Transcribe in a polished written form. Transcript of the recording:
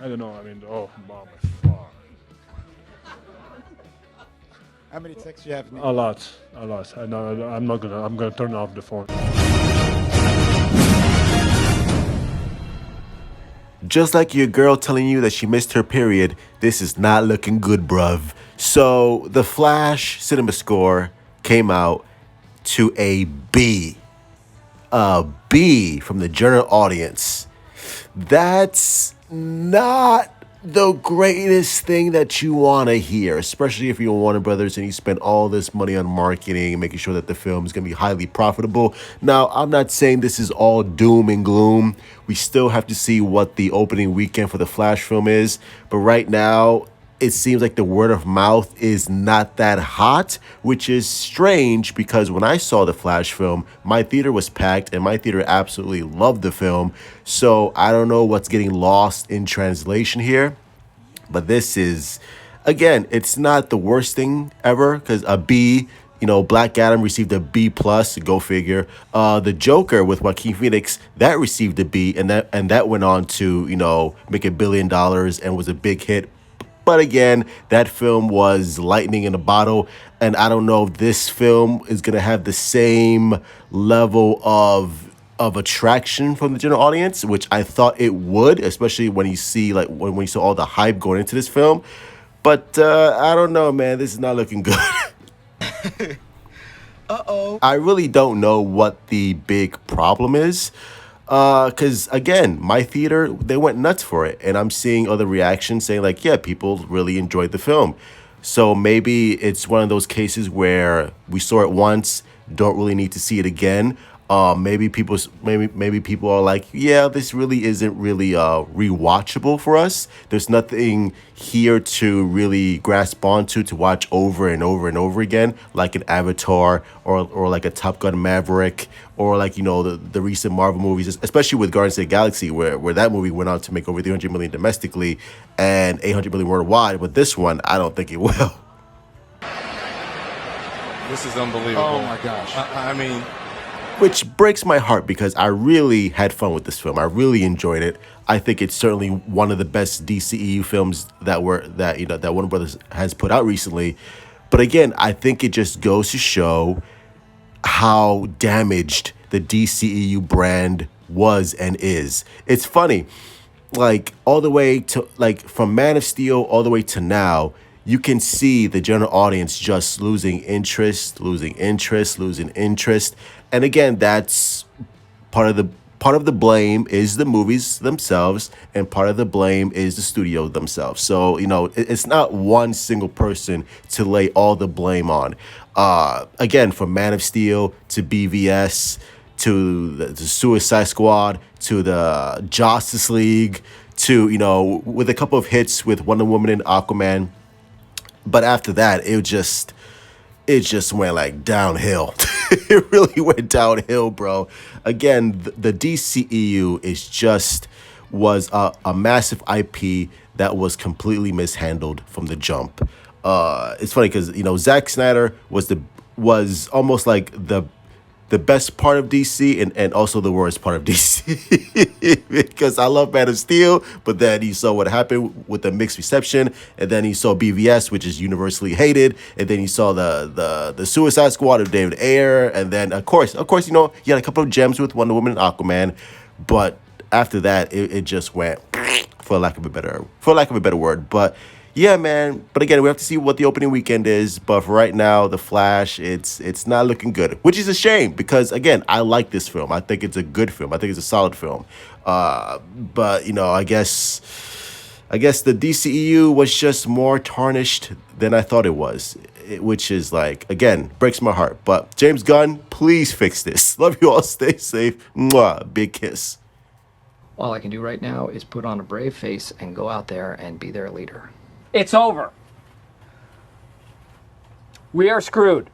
I don't know. I mean, oh, mom, fuck. How many texts you have? A lot, a lot. I know. I'm not gonna. I'm gonna turn off the phone. Just like your girl telling you that she missed her period, this is not looking good, bruv. So, The Flash Cinemascore came out to a B. A B from the general audience. That's not the greatest thing that you want to hear, especially if you're Warner Brothers and you spend all this money on marketing and making sure that the film is going to be highly profitable. Now, I'm not saying this is all doom and gloom. We still have to see what the opening weekend for the Flash film is. But right now, it seems like the word of mouth is not that hot, which is strange because when I saw the Flash film, my theater was packed and my theater absolutely loved the film. So I don't know what's getting lost in translation here, but this is, again, it's not the worst thing ever because a B. Black Adam received a B plus. Go figure. The Joker with Joaquin Phoenix that received a B, and that went on to make $1 billion and was a big hit. But again, that film was lightning in a bottle, and I don't know if this film is gonna have the same level of attraction from the general audience, which I thought it would, especially when you see when you saw all the hype going into this film. But I don't know, man. This is not looking good. Uh-oh. I really don't know what the big problem is. Because again, my theater, they went nuts for it. And I'm seeing other reactions saying like, yeah, people really enjoyed the film. So maybe it's one of those cases where we saw it once, don't really need to see it again. Maybe people are like, yeah, this really isn't really rewatchable for us. There's nothing here to really grasp onto to watch over and over and over again, like an Avatar or like a Top Gun Maverick or like the recent Marvel movies, especially with Guardians of the Galaxy, where that movie went on to make over 300 million domestically and 800 million worldwide. But this one, I don't think it will. This is unbelievable. Oh my gosh. I mean. Which breaks my heart because I really had fun with this film. I really enjoyed it. I think it's certainly one of the best DCEU films that Warner Brothers has put out recently. But again, I think it just goes to show how damaged the DCEU brand was and is. It's funny, like all the way to from Man of Steel all the way to now, you can see the general audience just losing interest. And again, that's part of the blame is the movies themselves, and part of the blame is the studio themselves. So, it's not one single person to lay all the blame on. Again, from Man of Steel to BVS to the Suicide Squad to the Justice League to, with a couple of hits with Wonder Woman and Aquaman. But after that, it just went like downhill. It really went downhill, bro. Again, the DCEU was a massive IP that was completely mishandled from the jump. It's funny because Zack Snyder was almost like the best part of DC and also the worst part of DC because I love Man of Steel, but then you saw what happened with the mixed reception, and then you saw BVS, which is universally hated, and then you saw the Suicide Squad of David Ayer, and then of course you had a couple of gems with Wonder Woman and Aquaman, but after that it just went for lack of a better word. But yeah, man. But again, we have to see what the opening weekend is. But for right now, The Flash, it's not looking good, which is a shame because, again, I like this film. I think it's a good film. I think it's a solid film. But, I guess the DCEU was just more tarnished than I thought it was, which is like, again, breaks my heart. But James Gunn, please fix this. Love you all. Stay safe. Mwah. Big kiss. All I can do right now is put on a brave face and go out there and be their leader. It's over. We are screwed.